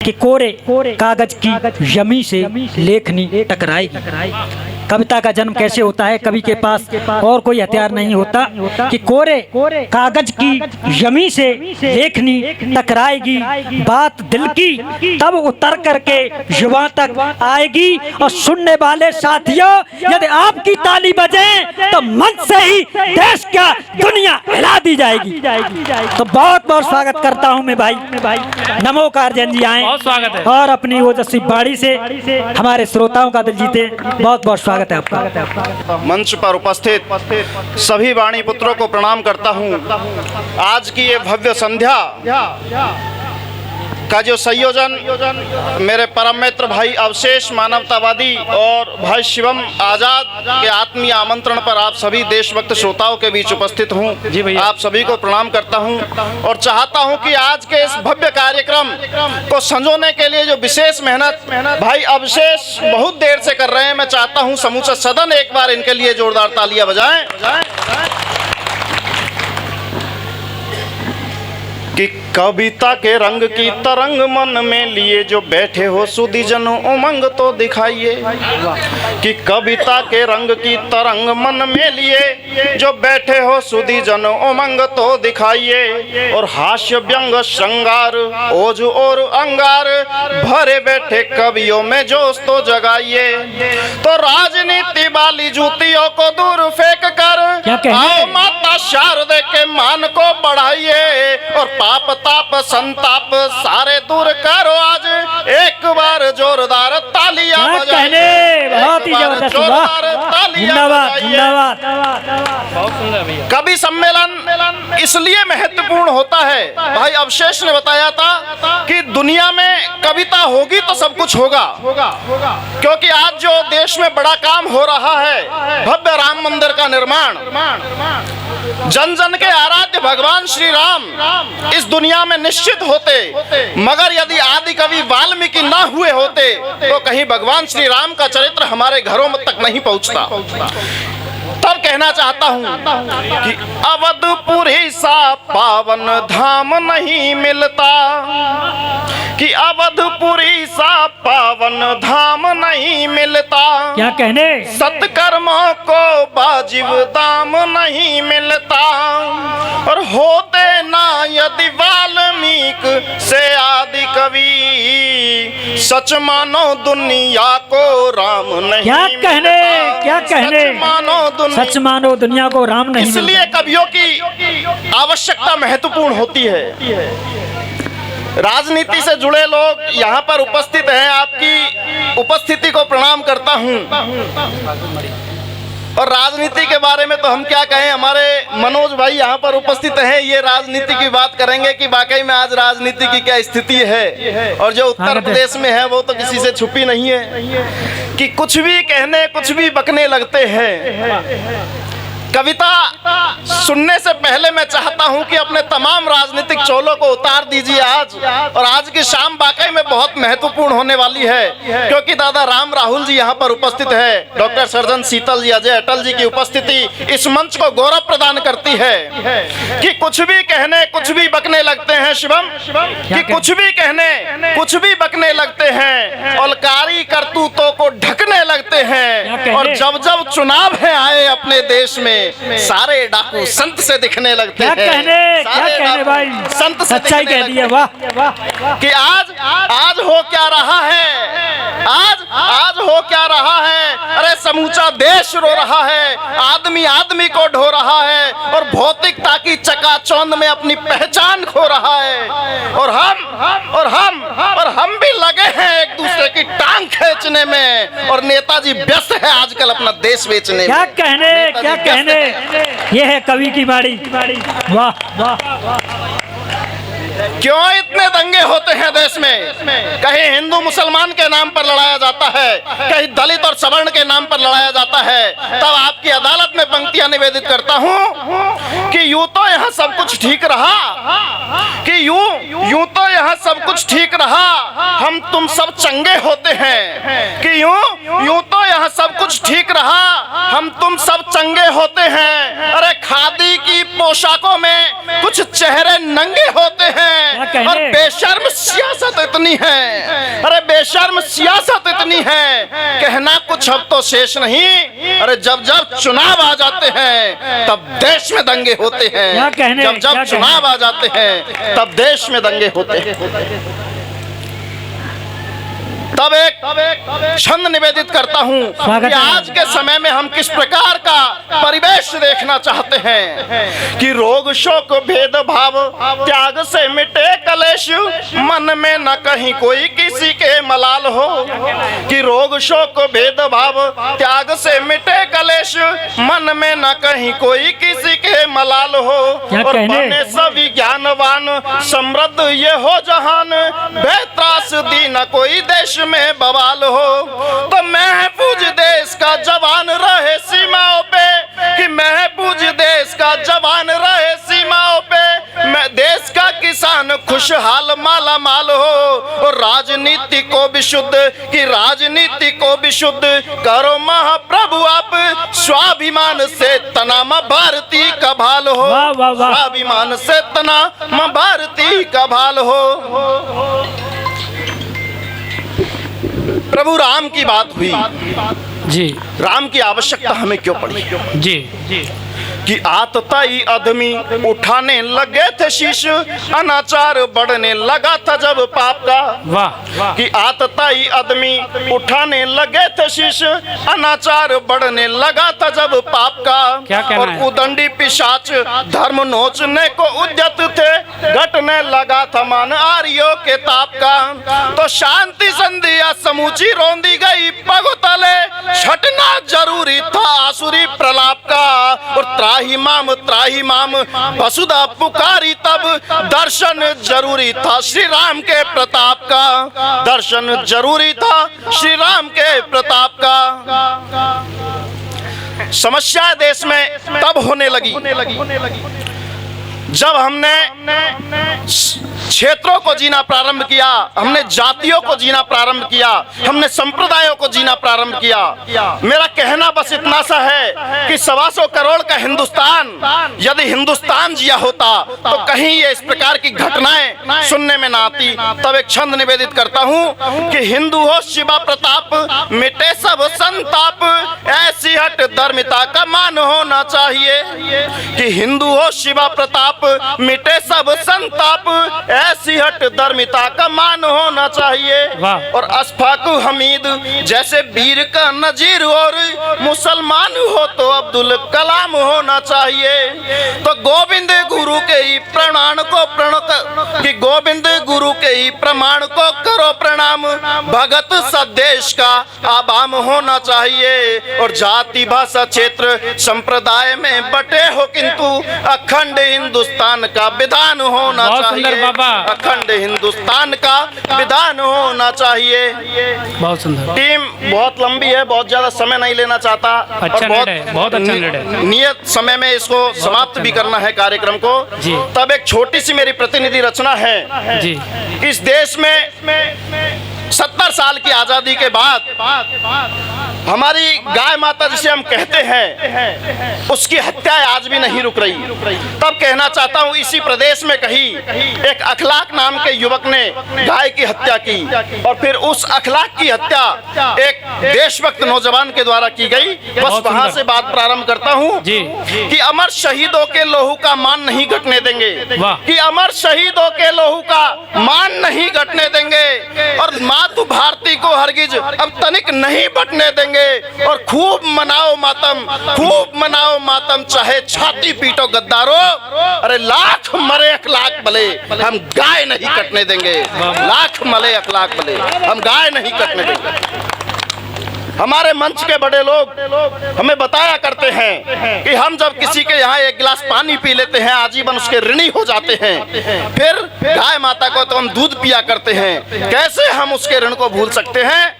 कि कोरे कागज की यमी से लेखनी टकराएगी। कविता का जन्म कैसे होता है? कवि के पास और कोई हथियार नहीं होता कि कोरे कागज की यमी से लेखनी टकराएगी, बात दिल की तब उतर करके जुबान तक आएगी। और सुनने वाले साथियों, यदि आपकी ताली बजे तो मंच से ही देश का दुनिया हिला दी जाएगी। तो बहुत बहुत स्वागत करता हूं मैं भाई नमो कारजन जी आए और अपनी ओजस्वी बाड़ी से हमारे श्रोताओं का दिल जीते। बहुत बहुत स्वागत है आपका। मंच पर उपस्थित सभी वाणी पुत्रों को प्रणाम करता हूं। आज की ये भव्य संध्या का जो संयोजन मेरे परम मित्र भाई अवशेष मानवतावादी और भाई शिवम आजाद के आत्मीय आमंत्रण पर आप सभी देशभक्त श्रोताओं के बीच उपस्थित हूं। आप सभी को प्रणाम करता हूं और चाहता हूं कि आज के इस भव्य कार्यक्रम को संजोने के लिए जो विशेष मेहनत भाई अवशेष बहुत देर से कर रहे हैं, मैं चाहता हूं समूचा सदन एक बार इनके लिए जोरदार तालियां बजाएं कि कविता के रंग की तरंग मन में लिए जो बैठे हो सुधी जनो उमंग तो दिखाइए। कि कविता के रंग की तरंग मन में लिए जो बैठे हो सुधी जनो उमंग तो दिखाइए। और हास्य व्यंग श्रृंगार ओज और अंगार भरे बैठे कवियों में जोश तो जगाइए। तो राजनीति वाली जूतियों को दूर फेंक कर आओ माता शारदे के मान को बढ़ाइए। और पाप ताप संताप सारे दूर करो, आज एक बार जोरदार तालियां बजाइए। बहुत ही जबरदस्त, कवि सम्मेलन इसलिए महत्वपूर्ण होता है, भाई अवशेष ने बताया था कि दुनिया में कविता होगी तो सब कुछ होगा। क्योंकि आज जो देश में बड़ा काम हो रहा है, भव्य राम मंदिर का निर्माण, जन जन के आराध्य भगवान श्री राम इस दुनिया में निश्चित होते, मगर यदि आदि कवि वाल्मीकि न हुए होते तो कहीं भगवान श्री राम का चरित्र हमारे घरों में तक नहीं पहुंचता। तब कहना चाहता हूं कि अवधपुरी सा पावन धाम नहीं मिलता। कि अवधपुरी सा पावन धाम नहीं मिलता। क्या कहने? सत्कर्मों को वाजिब दाम नहीं मिलता। और होते ना यदि वाल्मीकि से आदि कवि, सच मानो दुनिया को राम नहीं। क्या कहने? क्या कहने? सच मानो दुनिया को राम नहीं। इसलिए कवियों की आवश्यकता महत्वपूर्ण होती है। राजनीति से जुड़े लोग यहाँ पर उपस्थित हैं, आपकी उपस्थिति को प्रणाम करता हूँ। और राजनीति के बारे में तो हम क्या कहें, हमारे मनोज भाई यहाँ पर उपस्थित हैं, ये राजनीति की बात करेंगे कि वाकई में आज राजनीति की क्या स्थिति है। और जो उत्तर प्रदेश में है वो तो किसी से छुपी नहीं है कि कुछ भी कहने कुछ भी बकने लगते हैं। कविता सुनने से पहले मैं चाहता हूं कि अपने तमाम राजनीतिक चोलों को उतार दीजिए आज। और आज की शाम वाकई में बहुत महत्वपूर्ण होने वाली है, क्योंकि दादा राम राहुल जी यहाँ पर उपस्थित है, डॉक्टर सर्जन शीतल जी, अजय अटल जी की उपस्थिति इस मंच को गौरव प्रदान करती है। कि कुछ भी कहने कुछ भी बकने लगते हैं शिवम, कि कुछ भी कहने कुछ भी बकने लगते हैं, अलकारी करतूतों को ढकने लगते हैं। और जब जब चुनाव है आए अपने देश में, सारे डाकू संत से दिखने लगते हैं। क्या कहने भाई, संत से सच्चाई कह दी है। वाह कि आज हो क्या रहा है, आज हो क्या रहा है। अरे समूचा देश रो रहा है, आदमी आदमी को ढो रहा है और भौतिकता की चकाचौंध में अपनी पहचान खो रहा है। और हम भी लगे हैं एक दूसरे की टांग खींचने में, और नेताजी व्यस्त है आजकल अपना देश बेचने में। क्या कहने? क्या कहने? ये है कवि की बाड़ी। वाह वाह। क्यों इतने दंगे होते हैं देश में? कहीं हिंदू मुसलमान के नाम पर लड़ाया जाता है, कहीं दलित और सवर्ण के नाम पर लड़ाया जाता है। तब आपकी अदालत में पंक्तियां निवेदित करता हूं कि यूं तो यहाँ सब कुछ ठीक रहा, कि यूं तो यहाँ सब कुछ ठीक रहा, हम तुम सब चंगे होते हैं। कि यूं तो यहाँ सब कुछ ठीक रहा, हम तुम सब चंगे होते हैं। अरे खादी की पोशाकों में कुछ चेहरे नंगे होते हैं, कहने? और बेशर्म सियासत इतनी है, अरे बेशर्म सियासत इतनी है, कहना कुछ अब तो शेष नहीं। अरे जब जब चुनाव आ जाते हैं तब देश में दंगे होते हैं, क्या कहने? जब जब क्या चुनाव कहने? आ जाते हैं तब देश में दंगे होते हैं। तब एक छंद निवेदित करता हूँ स्वागत कि है। आज के समय में हम किस प्रकार का परिवेश देखना चाहते हैं कि रोग शोक भेदभाव त्याग से मिटे कलेश, मन में न कहीं कोई किसी के मलाल हो। कि रोग शोक भेदभाव त्याग से मिटे कलेश, मन में न कहीं कोई किसी के मलाल हो। क्या और कहने? बने सभी ज्ञानवान समृद्ध ये हो जहान, बेत्रास दी न कोई देश में बवाल हो। तो महफूज देश का जवान रहे सीमाओं पे, कि महफूज देश का जवान रहे सीमाओं पे, मैं देश का किसान खुशहाल माला माल हो। और राजनीति को भी शुद्ध, कि राजनीति को भी शुद्ध करो महाप्रभु आप, स्वाभिमान से तना मां भारती का भाल हो। वाह, वाह, वाह। स्वाभिमान से तना मां भारती का भाल हो। प्रभु राम की बात हुई, जी राम की आवश्यकता हमें क्यों पड़ी? जी कि आतताई आदमी उठाने लगे थे शीश, अनाचार बढ़ने लगा था जब पाप का। वाह कि आतताई आदमी उठाने लगे थे शीश, अनाचार बढ़ने लगा था जब पाप का। क्या कहना और है? उदंडी पिशाच धर्म नोचने को उद्यत थे, घटने लगा था मान आर्यों के ताप का। तो शांति संधिया समूची रोंदी गई पग तले, छटना जरूरी था आसुरी प्रलाप का। और त्राही माम वसुधा पुकारी तब, दर्शन जरूरी था श्री राम के प्रताप का। दर्शन जरूरी था श्री राम के प्रताप का। समस्या देश में तब होने लगी जब हमने क्षेत्रों को जीना प्रारंभ किया, हमने जातियों को जीना प्रारंभ किया, हमने संप्रदायों को जीना प्रारंभ किया। मेरा कहना बस इतना सा है कि 125 करोड़ का हिंदुस्तान यदि हिंदुस्तान जिया होता तो कहीं ये इस प्रकार की घटनाएं सुनने में ना आती। तब एक छंद निवेदित करता हूँ कि हिंदू हो शिवा प्रताप, मिटे सब संताप, ऐसी हट धर्मिता का मान होना चाहिए। कि हिंदू हो शिवा प्रताप, मिटे सब संताप, ऐसी हट धर्मिता का मान होना चाहिए। वाह। और अशफाक हमीद जैसे वीर का नजीर, और मुसलमान हो तो अब्दुल कलाम होना चाहिए। तो गोविंद गुरु के ही प्रणाम को कि गोविंद गुरु के ही प्रमाण को करो प्रणाम, भगत सदेश का आबाम होना चाहिए। और जाति भाषा क्षेत्र संप्रदाय में बटे हो किंतु अखंड हिंदुस्तान का विधान होना बहुत सुंदर चाहिए। बाबा। अखंड हिंदुस्तान का विधान होना चाहिए। बहुत सुंदर। टीम बहुत लंबी है, बहुत ज्यादा समय नहीं लेना चाहता, अच्छा निर्णय है, बहुत अच्छा निर्णय है। नियत समय में इसको समाप्त भी करना है कार्यक्रम को। जी। तब एक छोटी सी मेरी प्रतिनिधि रचना है। जी इस देश में 70 साल की आजादी के बाद हमारी गाय माता जिसे हम कहते हैं उसकी हत्या आज भी नहीं रुक रही। तब कहना चाहता हूँ इसी प्रदेश में कहीं एक अखलाक नाम के युवक ने गाय की हत्या की, और फिर उस अखलाक की हत्या एक देशभक्त नौजवान के द्वारा की गई। बस बहुत वहां सुंदर। से बात प्रारंभ करता हूँ जी। कि अमर शहीदों के लहू का मान नहीं घटने देंगे। वाह। कि अमर शहीदों के लहू का मान नहीं घटने देंगे, और मातु भारती को हरगिज अब तनिक नहीं बटने देंगे। और खूब मनाओ मातम चाहे छाती पीटो गद्दारो, अरे लाख मरे अखलाक भले हम गाय नहीं कटने देंगे। लाख मरे अखलाक भले हम गाय नहीं कटने देंगे। हमारे मंच के बड़े लोग हमें बताया करते हैं कि हम जब किसी के यहाँ एक गिलास पानी पी लेते हैं आजीवन उसके ऋणी हो जाते हैं। फिर गाय माता को तो हम दूध पिया करते हैं, कैसे हम उसके ऋण को भूल सकते हैं?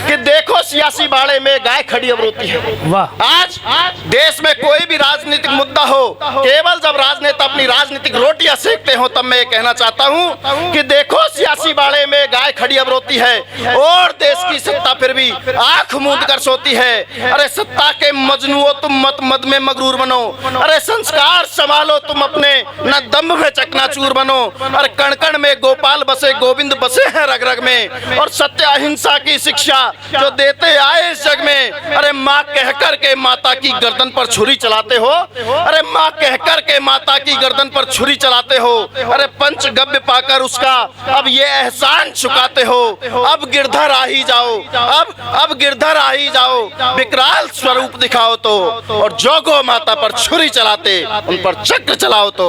कि देखो सियासी बाड़े में गाय खड़ी अब रोती है। वाह। आज देश में कोई भी राजनीतिक मुद्दा हो, केवल जब राजनेता अपनी राजनीतिक रोटियां सेकते हो तब मैं ये कहना चाहता हूँ कि देखो सियासी बाड़े में गाय खड़ी अब रोती है, और देश की सत्ता फिर भी आंख आंख मूंद कर सोती है। अरे सत्ता के मजनुओं तुम मत मद में मगरूर बनो, अरे संस्कार संभालो तुम अपने, न दम्भ में चकनाचूर बनो। अरे कण कण में गोपाल बसे, गोविंद बसे हैं रग रग में, और सत्य अहिंसा की शिक्षा जो देते आए इस जग में। अरे माँ कहकर के माता की गर्दन पर छुरी चलाते हो, अरे माँ कहकर के माता की गर्दन पर छुरी चलाते हो। अरे पंच गव्य पाकर उसका अब ये एहसान चुकाते हो। अब गिरधर आ ही जाओ, अब गिरधर आ ही जाओ, विकराल स्वरूप दिखाओ तो। और जो गौ माता पर छुरी चलाते उन पर चक्र चलाओ तो,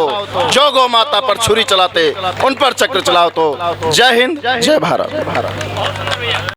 जो गौ माता पर छुरी चलाते उन पर चक्र चलाओ तो। जय हिंद, जय भारत।